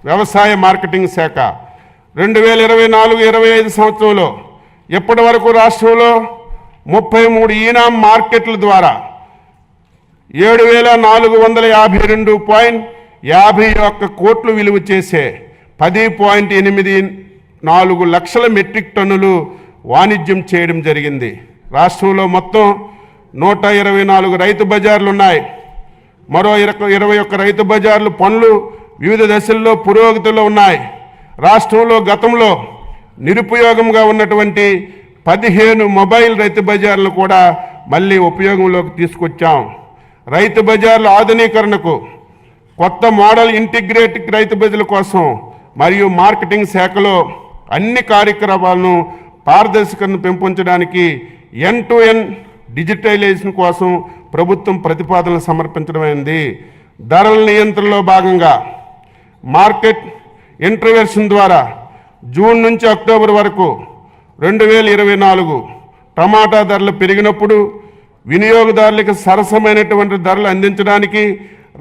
వ్యవసాయ మార్కెటింగ్ శాఖ 2024-25 సంవత్సరంలో ఇప్పటి వరకు రాష్ట్రంలో 33 ఈనాం మార్కెట్ల ద్వారా 7,452.51 కోట్లు విలువ చేసే 10.84 లక్షల మెట్రిక్ టన్నులు వాణిజ్యం చేయడం జరిగింది. రాష్ట్రంలో మొత్తం 124 రైతు బజార్లు ఉన్నాయి. మరో 21 రైతు బజార్లు పనులు వివిధ దశల్లో పురోగతిలో ఉన్నాయి. రాష్ట్రంలో గతంలో నిరుపయోగంగా ఉన్నటువంటి 15 మొబైల్ రైతు బజార్లను కూడా మళ్ళీ ఉపయోగంలోకి తీసుకొచ్చాం. రైతు బజార్ల ఆధునీకరణకు కొత్త మోడల్ ఇంటిగ్రేటెడ్ రైతు బజార్ల కోసం మరియు మార్కెటింగ్ శాఖలో అన్ని కార్యక్రమాలను పారదర్శకతను పెంపొందడానికి ఎండ్-టు-ఎండ్ డిజిటలైజేషన్ కోసం ప్రభుత్వం ప్రతిపాదనలు సమర్పించడమైంది. ధరల నియంత్రణలో భాగంగా మార్కెట్ ఇంటర్వెన్షన్ ద్వారా జూన్ నుంచి అక్టోబర్ వరకు 2024 టమాటా ధరలు పెరిగినప్పుడు వినియోగదారులకు సరసమైనటువంటి ధరలు అందించడానికి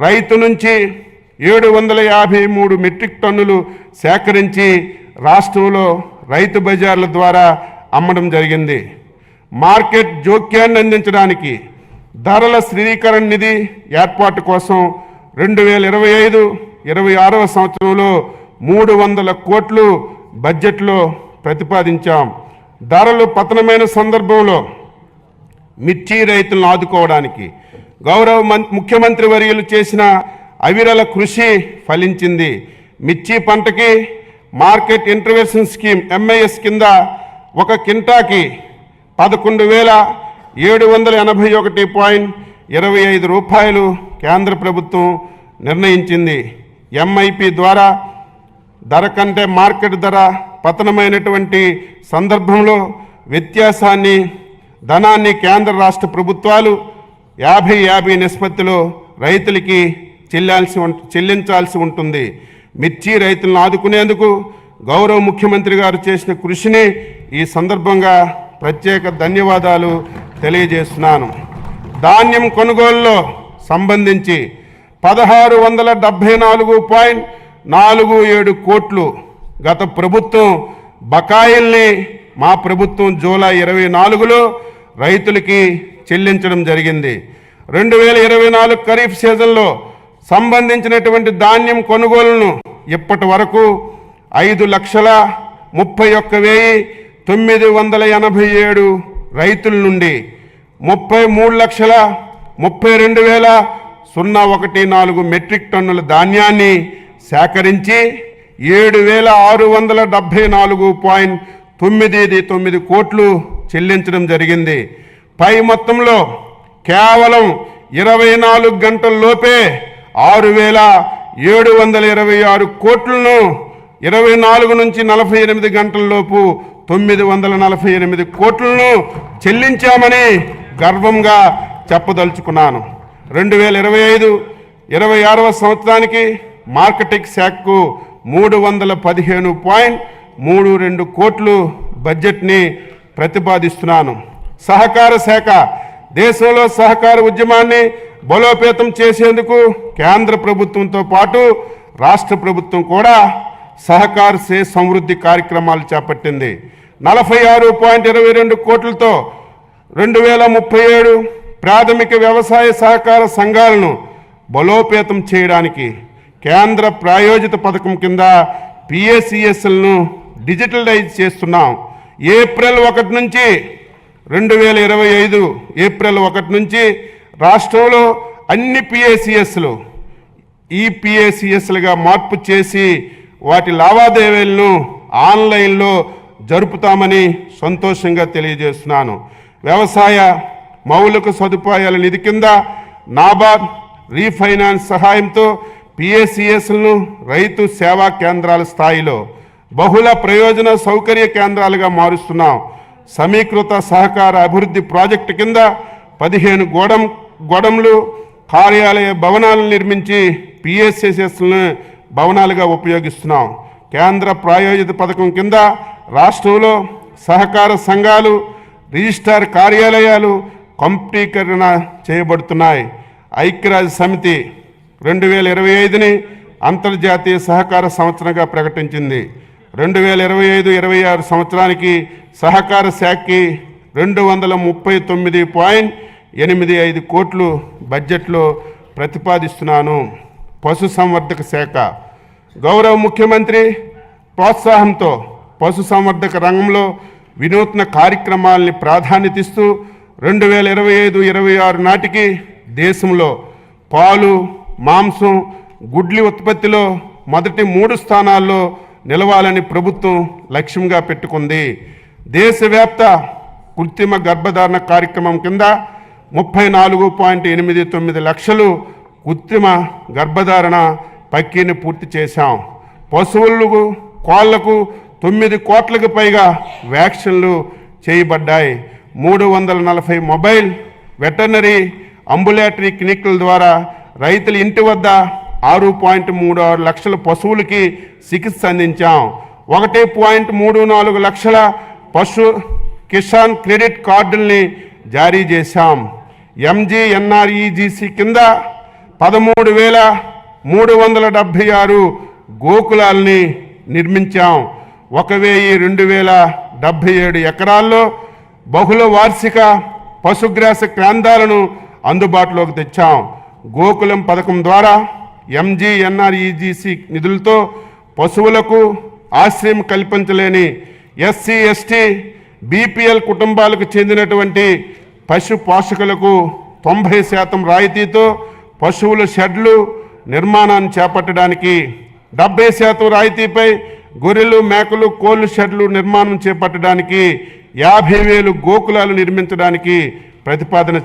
రైతు నుంచి 753 మెట్రిక్ టన్నులు సేకరించి రాష్ట్రంలో రైతు బజార్ల ద్వారా అమ్మడం జరిగింది. మార్కెట్ జోక్యాన్ని అందించడానికి ధరల స్థిరీకరణ నిధి ఏర్పాటు కోసం 2025-26 సంవత్సరంలో 300 కోట్లు బడ్జెట్లో ప్రతిపాదించాం. ధరలు పతనమైన సందర్భంలో మిర్చి రైతులను ఆదుకోవడానికి గౌరవ ముఖ్యమంత్రి వర్యులు చేసిన అవిరళ కృషి ఫలించింది. మిర్చి పంటకి మార్కెట్ ఇంటర్వెన్షన్ స్కీమ్ MIS కింద ఒక కింటాకి 11,781.25 రూపాయలు కేంద్ర ప్రభుత్వం నిర్ణయించింది. MIP ద్వారా ధర కంటే మార్కెట్ ధర పతనమైనటువంటి సందర్భంలో వ్యత్యాసాన్ని ధనాన్ని కేంద్ర రాష్ట్ర ప్రభుత్వాలు 50-50 నిష్పత్తిలో రైతులకి చెల్లించాల్సి ఉంటుంది. మిర్చి రైతులను ఆదుకునేందుకు గౌరవ ముఖ్యమంత్రి గారు చేసిన కృషిని ఈ సందర్భంగా ప్రత్యేక ధన్యవాదాలు తెలియజేస్తున్నాను. ధాన్యం కొనుగోలులో సంబంధించి 1674.47 కోట్లు గత ప్రభుత్వం బకాయిల్ని మా ప్రభుత్వం జూలై 24లో రైతులకి చెల్లించడం జరిగింది. 2024 ఖరీఫ్ సీజన్లో సంబంధించినటువంటి ధాన్యం కొనుగోలును ఇప్పటి వరకు 5,31,987 రైతుల నుండి 33,32,014 మెట్రిక్ టన్నుల ధాన్యాన్ని సేకరించి 7,674.99 కోట్లు చెల్లించడం జరిగింది. పై మొత్తంలో కేవలం 24 గంటల్లోపే 6,726 కోట్లను 24 నుంచి 48 గంటల్లోపు 948 కోట్లను చెల్లించామని గర్వంగా చెప్పదలుచుకున్నాను. 2025-26 సంవత్సరానికి మార్కెటింగ్ శాఖకు 315.32 కోట్లు బడ్జెట్ని ప్రతిపాదిస్తున్నాను. సహకార శాఖ దేశంలో సహకార ఉద్యమాన్ని బలోపేతం చేసేందుకు కేంద్ర ప్రభుత్వంతో పాటు రాష్ట్ర ప్రభుత్వం కూడా సహకార సే సమృద్ధి కార్యక్రమాలు చేపట్టింది. 46.22 కోట్లతో 2037 ప్రాథమిక వ్యవసాయ సహకార సంఘాలను బలోపేతం చేయడానికి కేంద్ర ప్రాయోజిత పథకం కింద PACSలను డిజిటలైజ్ చేస్తున్నాం. ఏప్రిల్ 1 నుంచి 2025 ఏప్రిల్ 1 నుంచి రాష్ట్రంలో అన్ని PACSలు EPACSలుగా మార్పు చేసి వాటి లావాదేవీలను ఆన్లైన్లో జరుపుతామని సంతోషంగా తెలియజేస్తున్నాను. వ్యవసాయ మౌలిక సదుపాయాల నిధి కింద నాబార్డ్ రీఫైనాన్స్ సహాయంతో PACSలను రైతు సేవా కేంద్రాల స్థాయిలో బహుళ ప్రయోజన సౌకర్య కేంద్రాలుగా మారుస్తున్నాం. సమీకృత సహకార అభివృద్ధి ప్రాజెక్టు కింద 15 గోడంలు కార్యాలయ భవనాలను నిర్మించి PACSలను భవనాలుగా ఉపయోగిస్తున్నాం. కేంద్ర ప్రాయోజిత పథకం కింద రాష్ట్రంలో సహకార సంఘాలు రిజిస్ట్రార్ కార్యాలయాలు కంప్యూటీకరణ చేయబడుతున్నాయి. ఐక్యరాజ్య సమితి 2025ని అంతర్జాతీయ సహకార సంవత్సరంగా ప్రకటించింది. 2025-26 సంవత్సరానికి సహకార శాఖకి 239.85 కోట్లు బడ్జెట్లో ప్రతిపాదిస్తున్నాను. పశుసంవర్ధక శాఖ గౌరవ ముఖ్యమంత్రి ప్రోత్సాహంతో పశుసంవర్ధక రంగంలో వినూత్న కార్యక్రమాలని ప్రాధాన్యతిస్తూ 2025-26 నాటికి దేశంలో పాలు, మాంసం, గుడ్లి ఉత్పత్తిలో మొదటి 3 స్థానాల్లో నిలవాలని ప్రభుత్వం లక్ష్యంగా పెట్టుకుంది. దేశవ్యాప్త కృత్రిమ గర్భధారణ కార్యక్రమం కింద 34.89 లక్షలు కృత్రిమ గర్భధారణ ప్రక్రియను పూర్తి చేశాం. పశువులకు, కోళ్లకు 9 కోట్లకు పైగా వ్యాక్సిన్లు చేయబడ్డాయి. 340 మొబైల్ వెటర్నరీ అంబులేటరీ క్లినిక్ల ద్వారా రైతుల ఇంటి వద్ద 6.36 లక్షల పశువులకి చికిత్స అందించాం. 1.34 లక్షల పశు కిసాన్ క్రెడిట్ కార్డుల్ని జారీ చేశాం. MGNREGC కింద 13,376 గోకులాల్ని నిర్మించాం. 1,277 ఎకరాల్లో బహుళ వార్షిక పశుగ్రాస కేంద్రాలను అందుబాటులోకి తెచ్చాం. గోకులం పథకం ద్వారా MGNREGC నిధులతో పశువులకు ఆశ్రయం కల్పించలేని SC, ST, BPL కుటుంబాలకు చెందినటువంటి పశు పోషకులకు 90% రాయితీతో పశువుల షెడ్లు నిర్మాణాన్ని చేపట్టడానికి, 70% రాయితీపై గొర్రెలు, మేకలు, కోళ్లు షెడ్లు నిర్మాణం చేపట్టడానికి, 50,000 గోకులాలు నిర్మించడానికి ప్రతిపాదన